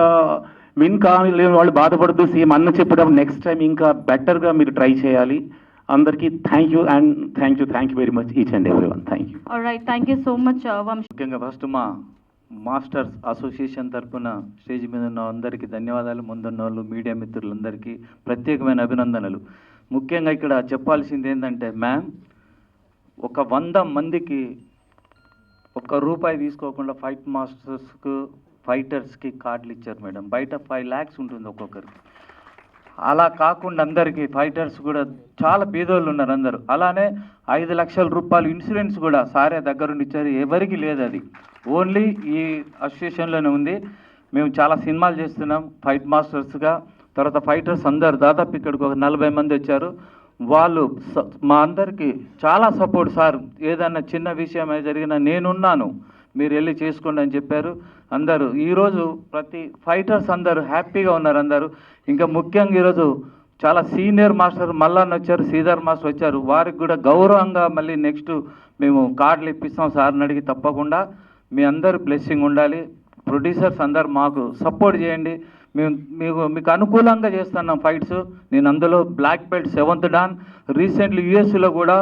విన్ కాలేని వాళ్ళు బాధపడుతూ సేమ్ అన్న చెప్పడం నెక్స్ట్ టైం ఇంకా బెటర్గా మీరు ట్రై చేయాలి. అందరికీ thank you and thank you very much each and every one. Thank you. Alright, thank you so much Vamsi. ముఖ్యంగా ఫస్ట్ మా మాస్టర్స్ అసోసియేషన్ తరఫున స్టేజ్ మీద ఉన్న అందరికీ ధన్యవాదాలు. ముందున్న వాళ్ళు మీడియా మిత్రులందరికీ ప్రత్యేకమైన అభినందనలు. ముఖ్యంగా ఇక్కడ చెప్పాల్సింది ఏంటంటే మ్యామ్, ఒక 100 మందికి ₹1 తీసుకోకుండా ఫైట్ మాస్టర్స్కు ఫైటర్స్కి కార్డులు ఇచ్చారు మేడం. బయట 5 lakhs ఉంటుంది ఒక్కొక్కరికి. అలా కాకుండా అందరికీ ఫైటర్స్ కూడా చాలా పేదోళ్ళు ఉన్నారు అందరూ. అలానే 5 లక్షల రూపాయలు ఇన్సూరెన్స్ కూడా సారే దగ్గరుండి ఇచ్చారు. ఎవరికి లేదు, అది ఓన్లీ ఈ అసోసియేషన్లోనే ఉంది. మేము చాలా సినిమాలు చేస్తున్నాం ఫైట్ మాస్టర్స్గా. తర్వాత ఫైటర్స్ అందరు దాదాపు ఇక్కడికి ఒక 40 మంది వచ్చారు. వాళ్ళు మా అందరికీ చాలా సపోర్ట్. సార్ ఏదన్నా చిన్న విషయం జరిగినా నేనున్నాను, మీరు వెళ్ళి చేసుకోండి అని చెప్పారు అందరూ. ఈరోజు ప్రతి ఫైటర్స్ అందరూ హ్యాపీగా ఉన్నారు అందరూ. ఇంకా ముఖ్యంగా ఈరోజు చాలా సీనియర్ మాస్టర్ మల్లన్న వచ్చారు, శ్రీధర్ మాస్టర్ వచ్చారు. వారికి కూడా గౌరవంగా మళ్ళీ నెక్స్ట్ మేము కార్డులు ఇప్పిస్తాం సార్ని అడిగి. తప్పకుండా మీ అందరూ బ్లెస్సింగ్ ఉండాలి. ప్రొడ్యూసర్స్ అందరు మాకు సపోర్ట్ చేయండి. మీకు అనుకూలంగా చేస్తున్నాం ఫైట్స్. నేను అందులో black belt 7th don, recently యూఎస్లో కూడా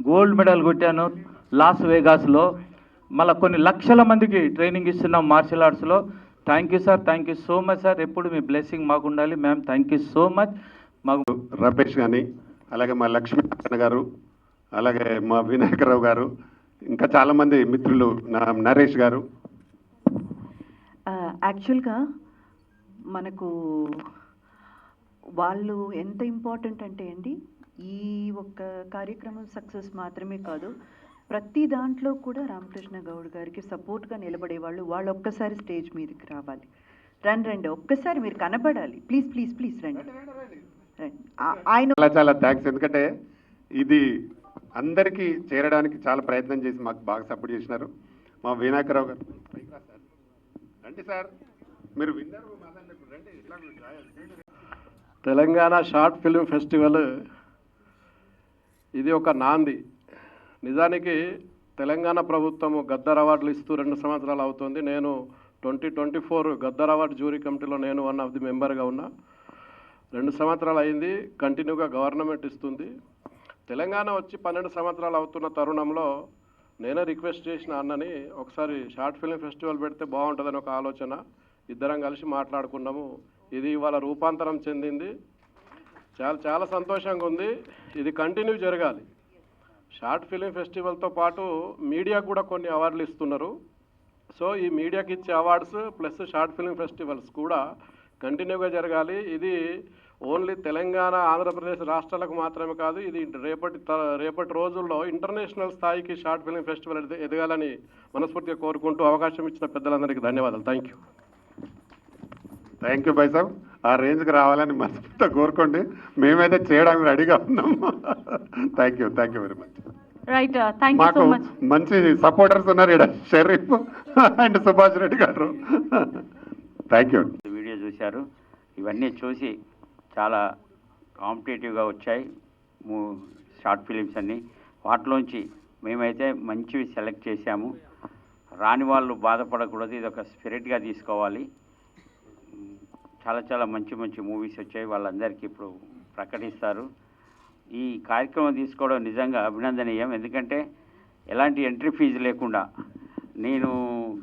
గోల్డ్ మెడల్ కొట్టాను లాస్ వేగాస్లో. మళ్ళీ కొన్ని లక్షల మందికి ట్రైనింగ్ ఇస్తున్నాం మార్షల్ ఆర్ట్స్లో. Thank you sir, thank you so much sir. ఎప్పుడు మీ బ్లెస్సింగ్ మాకు ఉండాలి ma'am. Thank you so much. మాకు రమేష్ కానీ, అలాగే మా లక్ష్మీనారాయణ గారు, అలాగే మా వినాయకరావు గారు, ఇంకా చాలామంది మిత్రులు, నరేష్ గారు. యాక్చువల్గా మనకు వాళ్ళు ఎంత ఇంపార్టెంట్ అంటే అండి, ఈ ఒక్క కార్యక్రమం సక్సెస్ మాత్రమే కాదు, ప్రతి దాంట్లో కూడా రామకృష్ణ గౌడ్ గారికి సపోర్ట్గా నిలబడేవాళ్ళు. వాళ్ళు ఒక్కసారి స్టేజ్ మీదకి రావాలి. రండి, ఒక్కసారి మీరు కనబడాలి. ప్లీజ్ రండి. ఆయన చాలా థ్యాంక్స్. ఎందుకంటే ఇది అందరికీ చేరడానికి చాలా ప్రయత్నం చేసి మాకు బాగా సపోర్ట్ చేసినారు. మా వినాయకరావు గారు రండి సార్, మీరు విన్నారు. తెలంగాణ షార్ట్ ఫిల్మ్ ఫెస్టివల్ ఇది ఒక నాంది. నిజానికి తెలంగాణ ప్రభుత్వము గద్దర్ అవార్డులు ఇస్తూ 2 సంవత్సరాలు అవుతుంది. నేను 2024 గద్దర్ అవార్డు జ్యూరీ కమిటీలో నేను 1 of the మెంబర్గా ఉన్నా. 2 సంవత్సరాలు అయింది. కంటిన్యూగా గవర్నమెంట్ ఇస్తుంది. తెలంగాణ వచ్చి 12 సంవత్సరాలు అవుతున్న తరుణంలో నేనే రిక్వెస్ట్ చేసిన అన్నని, ఒకసారి షార్ట్ ఫిల్మ్ ఫెస్టివల్ పెడితే బాగుంటుందని ఒక ఆలోచన. ఇద్దరం కలిసి మాట్లాడుకున్నాము. ఇది ఇవాళ రూపాంతరం చెందింది. చాలా సంతోషంగా ఉంది. ఇది కంటిన్యూ జరగాలి. షార్ట్ ఫిలిం ఫెస్టివల్తో పాటు మీడియా కూడా కొన్ని అవార్డులు ఇస్తున్నారు. సో ఈ మీడియాకి ఇచ్చే awards plus short film festivals కూడా కంటిన్యూగా జరగాలి. ఇది ఓన్లీ తెలంగాణ, ఆంధ్రప్రదేశ్ రాష్ట్రాలకు మాత్రమే కాదు, ఇది రేపటి రోజుల్లో ఇంటర్నేషనల్ స్థాయికి షార్ట్ ఫిలిం ఫెస్టివల్ ఎదగాలని మనస్ఫూర్తిగా కోరుకుంటూ అవకాశం ఇచ్చిన పెద్దలందరికీ ధన్యవాదాలు. థ్యాంక్ యూ భాయ్ సాబ్. ఆ రేంజ్కి రావాలని మనస్ఫూర్తిగా కోరుకోండి. మేమైతే చేయడానికి రెడీగా ఉన్నాము. Thank you very much. Right, thank you so మాకు మచ్. మంచి సపోర్టర్స్ ఉన్నారు ఇక్కడ, షరీఫ్ అండ్ సుభాష్ రెడ్డి గారు. Thank you. వీడియో చూశారు, ఇవన్నీ చూసి చాలా కాంపిటేటివ్గా వచ్చాయి షార్ట్ ఫిలిమ్స్ అన్నీ. వాటిలోంచి మేమైతే మంచివి సెలెక్ట్ చేశాము. రాని వాళ్ళు బాధపడకూడదు, ఇది ఒక స్పిరిట్గా తీసుకోవాలి. చాలా చాలా మంచి మంచి మూవీస్ వచ్చాయి, వాళ్ళందరికీ ఇప్పుడు ప్రకటిస్తారు. ఈ కార్యక్రమం తీసుకోవడం నిజంగా అభినందనీయం. ఎందుకంటే ఎలాంటి ఎంట్రీ ఫీజు లేకుండా నేను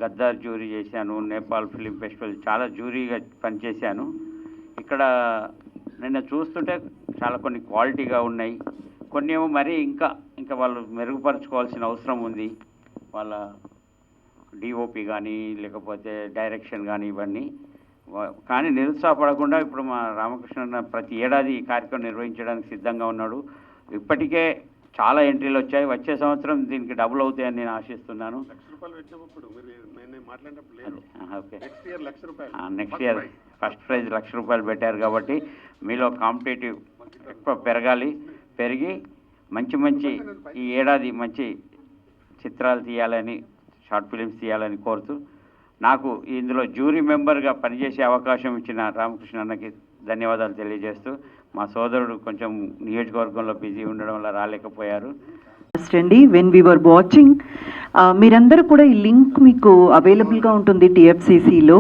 గద్దార్ జ్యూరీ చేశాను, నేపాల్ ఫిలిం ఫెస్టివల్ చాలా జ్యూరీగా పనిచేశాను. ఇక్కడ నిన్న చూస్తుంటే చాలా కొన్ని క్వాలిటీగా ఉన్నాయి, కొన్ని ఏమో మరీ ఇంకా వాళ్ళు మెరుగుపరచుకోవాల్సిన అవసరం ఉంది. వాళ్ళ డిఓపి కానీ లేకపోతే డైరెక్షన్ కానీ ఇవన్నీ. కానీ నిరుత్సాహపడకుండా ఇప్పుడు మా రామకృష్ణ ప్రతి ఏడాది ఈ కార్యక్రమం నిర్వహించడానికి సిద్ధంగా ఉన్నాడు. ఇప్పటికే చాలా ఎంట్రీలు వచ్చాయి, వచ్చే సంవత్సరం దీనికి డబుల్ అవుతాయని నేను ఆశిస్తున్నాను. Okay, next year first prize ₹1,00,000 పెట్టారు కాబట్టి మీలో కాంపిటేటివ్ ఎక్కువ పెరిగి మంచి ఈ ఏడాది మంచి చిత్రాలు తీయాలని, షార్ట్ ఫిలిమ్స్ తీయాలని కోరుతూ నాకు ఇందులో జ్యూరీ మెంబర్గా పనిచేసే అవకాశం ఇచ్చిన రామకృష్ణ అన్నకి ధన్యవాదాలు తెలియజేస్తూ, మా సోదరుడు కొంచెం నియోజకవర్గంలో బిజీ ఉండడం వల్ల రాలేకపోయారు. అండి వెన్ వీ వర్ వాచింగ్, మీరందరూ కూడా ఈ లింక్ మీకు అవైలబుల్గా ఉంటుంది TFCCలో.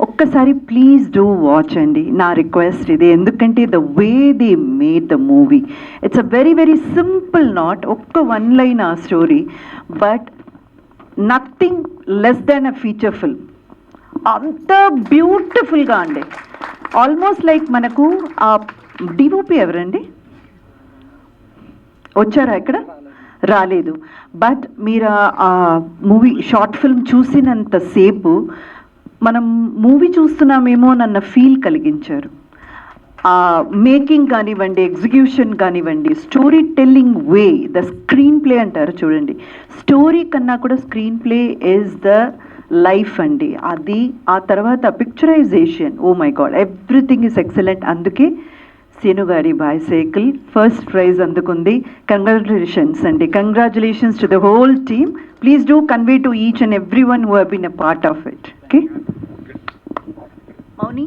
ఒక్కసారి ప్లీజ్ డూ వాచ్ అండి, నా రిక్వెస్ట్ ఇది. ఎందుకంటే the way they made the movie, it's a very very simple, not ఒక్క వన్ లైన్ ఆ story, but nothing less than a feature film. అంత బ్యూటిఫుల్గా అండి, ఆల్మోస్ట్ లైక్ మనకు ఆ డిఓపి ఎవరండి వచ్చారా? ఇక్కడ రాలేదు, బట్ మీరు ఆ మూవీ షార్ట్ ఫిల్మ్ చూసినంతసేపు మనం మూవీ చూస్తున్నామేమో అన్న ఫీల్ కలిగించారు. మేకింగ్ కానివ్వండి, ఎగ్జిక్యూషన్ కానివ్వండి, storytelling way, the screenplay అంటారు చూడండి, స్టోరీ కన్నా కూడా screenplay is the life అండి. అది ఆ తర్వాత picturization, oh my god, everything is excellent. అందుకే సీను గారి బైసైకిల్ ఫస్ట్ ప్రైజ్ అందుకుంది. కంగ్రాచులేషన్స్ అండి, congratulations to the whole team. Please do convey to each and every one who have been a part of it. Okay Mouni,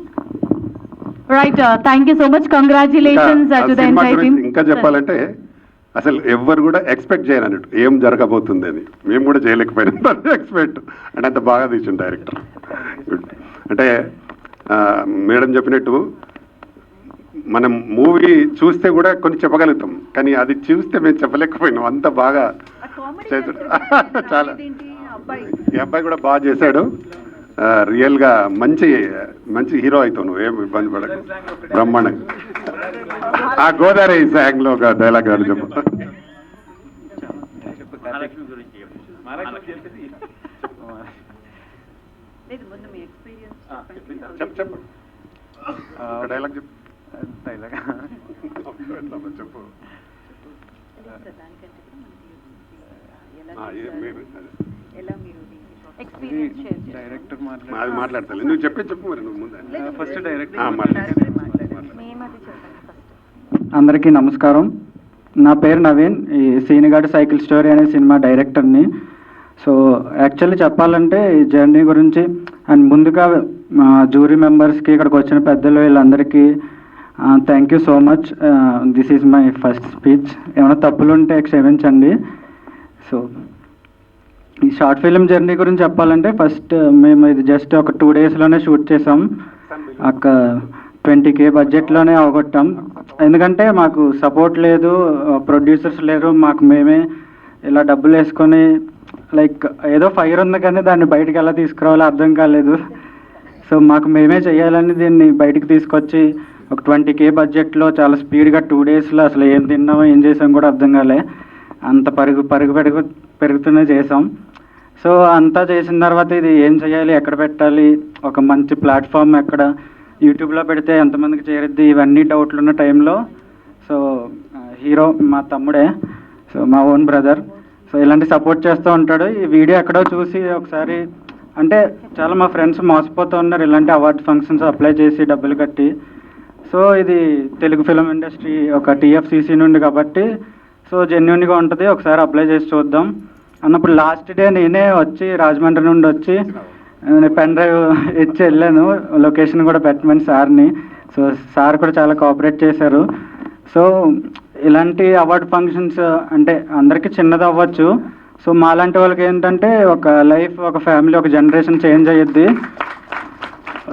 right, thank you so much, congratulations to the entire team. ఇంకా చెప్పాలంటే అసలు ఎవ్వరు కూడా expect చేయరు అన్నట్టు ఏం జరగబోతుంది అని, మేము కూడా చేయలేకపోయినాం ఎక్స్పెక్ట్. అంటే అంత బాగా తీసిండు డైరెక్టర్. అంటే మేడం చెప్పినట్టు మనం మూవీ చూస్తే కూడా కొన్ని చెప్పగలుగుతాం, కానీ అది చూస్తే మేము చెప్పలేకపోయినాం, అంత బాగా చేశాడు. చాలా, ఈ అబ్బాయి కూడా బాగా చేశాడు. రియల్గా మంచి మంచి హీరో అవుతావు నువ్వు, ఏం ఇబ్బంది పడకు, బ్రహ్మాండంగా. ఆ గోదావరి సాంగ్లో ఒక డైలాగ్ అని చెప్పు. చెప్పు డైలాగ్ చెప్పు. చెప్పు. మాట్లాడతా, నువ్వు చెప్పు మరి, నువ్వు ముందు ఫస్ట్ అందరికీ నమస్కారం. నా పేరు నవీన్, ఈ సీనిగాడి సైకిల్ స్టోరీ అనే సినిమా డైరెక్టర్ని. సో యాక్చువల్లీ చెప్పాలంటే ఈ జర్నీ గురించి అండ్ ముందుగా మా జ్యూరీ మెంబర్స్కి, ఇక్కడికి వచ్చిన పెద్దలు వీళ్ళందరికీ thank you so much. This is my first speech, ఏమైనా తప్పులు ఉంటే క్షమించండి. సో ఈ షార్ట్ ఫిల్మ్ జర్నీ గురించి చెప్పాలంటే ఫస్ట్ మేము ఇది జస్ట్ ఒక 2 డేస్లోనే షూట్ చేసాం. ఒక 20K బడ్జెట్లోనే అవగొట్టాం. ఎందుకంటే మాకు సపోర్ట్ లేదు, ప్రొడ్యూసర్స్ లేరు, మాకు మేమే ఇలా డబ్బులు వేసుకొని లైక్ ఏదో ఫైర్ ఉంది కానీ దాన్ని బయటికి ఎలా తీసుకురావాలో అర్థం కాలేదు. సో మాకు మేమే చేయాలని దీన్ని బయటికి తీసుకొచ్చి ఒక 20K బడ్జెట్లో చాలా స్పీడ్గా 2 డేస్లో అసలు ఏం తిన్నామో ఏం చేసాం కూడా అర్థం కాలే, అంత పెరుగుతూనే చేసాం. సో అంతా చేసిన తర్వాత ఇది ఏం చేయాలి, ఎక్కడ పెట్టాలి, ఒక మంచి ప్లాట్ఫామ్ ఎక్కడ, యూట్యూబ్లో పెడితే ఎంతమందికి చేరుద్ది, ఇవన్నీ డౌట్లు ఉన్న టైంలో సో హీరో మా తమ్ముడే, సో మా ఓన్ బ్రదర్, సో ఇలాంటి సపోర్ట్ చేస్తూ ఉంటాడు. ఈ వీడియో ఎక్కడో చూసి ఒకసారి, అంటే చాలా మా ఫ్రెండ్స్ మోసపోతూ ఉన్నారు ఇలాంటి అవార్డ్ ఫంక్షన్స్ అప్లై చేసి డబ్బులు కట్టి. సో ఇది తెలుగు ఫిలిం ఇండస్ట్రీ ఒక TFCC నుండి కాబట్టి సో జెన్యున్గా ఉంటుంది, ఒకసారి అప్లై చేసి చూద్దాం అన్నప్పుడు లాస్ట్ డే నేనే వచ్చి రాజమండ్రి నుండి వచ్చి పెన్ డ్రైవ్ ఇచ్చి వెళ్ళాను, లొకేషన్ కూడా పెట్టమని సార్ని. సో సార్ కూడా చాలా కోఆపరేట్ చేశారు. సో ఇలాంటి అవార్డ్ ఫంక్షన్స్ అంటే అందరికీ చిన్నది అవ్వచ్చు. సో మాలాంటి వాళ్ళకి ఏంటంటే ఒక లైఫ్, ఒక ఫ్యామిలీ, ఒక జనరేషన్ చేంజ్ అయ్యిద్ది.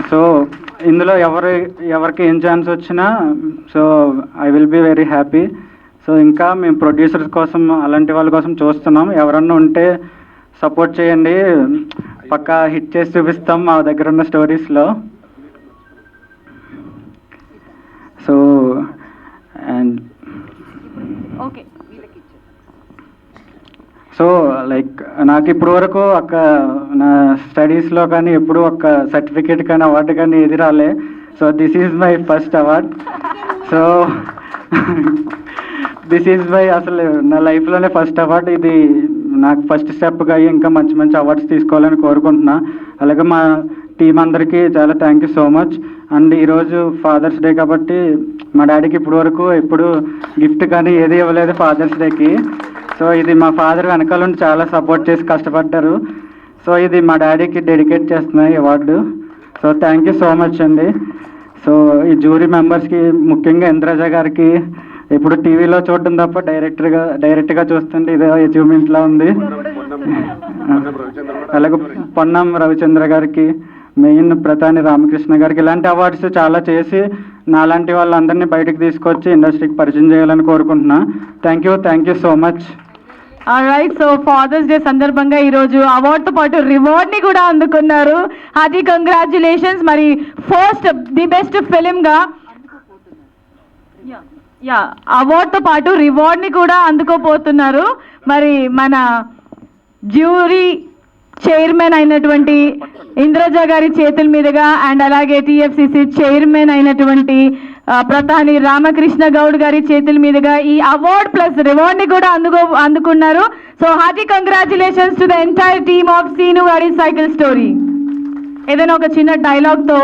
సో ఇందులో ఎవరికి ఏం ఛాన్స్ వచ్చినా so I will be very happy. So ఇంకా మేము ప్రొడ్యూసర్స్ కోసం అలాంటి వాళ్ళ కోసం చూస్తున్నాం. ఎవరన్నా ఉంటే సపోర్ట్ చేయండి, పక్కా హిట్ చేసి చూపిస్తాం మా దగ్గర ఉన్న స్టోరీస్లో. So and okay, so like నాకు ఇప్పుడు వరకు నా స్టడీస్లో కానీ ఎప్పుడు ఒక సర్టిఫికేట్ కానీ అవార్డు కానీ ఏది రాలే. So this is my first award. So this is my అసలు నా లైఫ్లోనే ఫస్ట్ అవార్డు. ఇది నాకు ఫస్ట్ స్టెప్గా ఇంకా మంచి మంచి అవార్డ్స్ తీసుకోవాలని కోరుకుంటున్నా. అలాగే మా టీం అందరికీ చాలా thank you so much. And ఈరోజు ఫాదర్స్ డే కాబట్టి మా డాడీకి ఇప్పుడు వరకు ఎప్పుడు గిఫ్ట్ కానీ ఏది ఇవ్వలేదు ఫాదర్స్ డేకి. సో ఇది మా ఫాదర్ వెనకాల నుండి చాలా సపోర్ట్ చేసి కష్టపడ్డారు. సో ఇది మా డాడీకి డెడికేట్ చేస్తున్నాయి award. So thank you so much అండి. సో ఈ జ్యూరీ మెంబర్స్కి, ముఖ్యంగా ఇంద్రజ గారికి, ఇప్పుడు టీవీలో చూడడం తప్ప డైరెక్ట్గా చూస్తుంటే ఇదే అచీవ్మెంట్లా ఉంది. అలాగే పొన్నం రవిచంద్ర గారికి, మెయిన్ ప్రధాని రామకృష్ణ గారికి ఇలాంటి అవార్డ్స్ చాలా చేసి నాలాంటి వాళ్ళందరినీ బయటకు తీసుకొచ్చి ఇండస్ట్రీకి పరిచయం చేయాలని కోరుకుంటున్నా. Thank you so much. Alright, so Father's Day సందర్భంగా ఈరోజు అవార్డుతో పాటు రివార్డ్ని కూడా అందుకున్నారు. అది కంగ్రాచులేషన్స్. మరి ఫస్ట్ ది బెస్ట్ ఫిలింగా అవార్డుతో పాటు రివార్డ్ని కూడా అందుకోపోతున్నారు. మరి మన జ్యూరీ చైర్మన్ అయినటువంటి ఇంద్రజ గారి చేతుల మీదుగా అండ్ అలాగే టిఎఫ్సిసి చైర్మన్ అయినటువంటి ప్రధాని రామకృష్ణ గౌడ్ గారి చేతుల మీదుగా ఈ అవార్డ్ ప్లస్ రివార్డ్ని కూడా అందుకున్నారు. So hearty congratulations to the entire team of Seenu గారి సైకిల్ స్టోరీ. ఏదైనా ఒక చిన్న డైలాగ్తో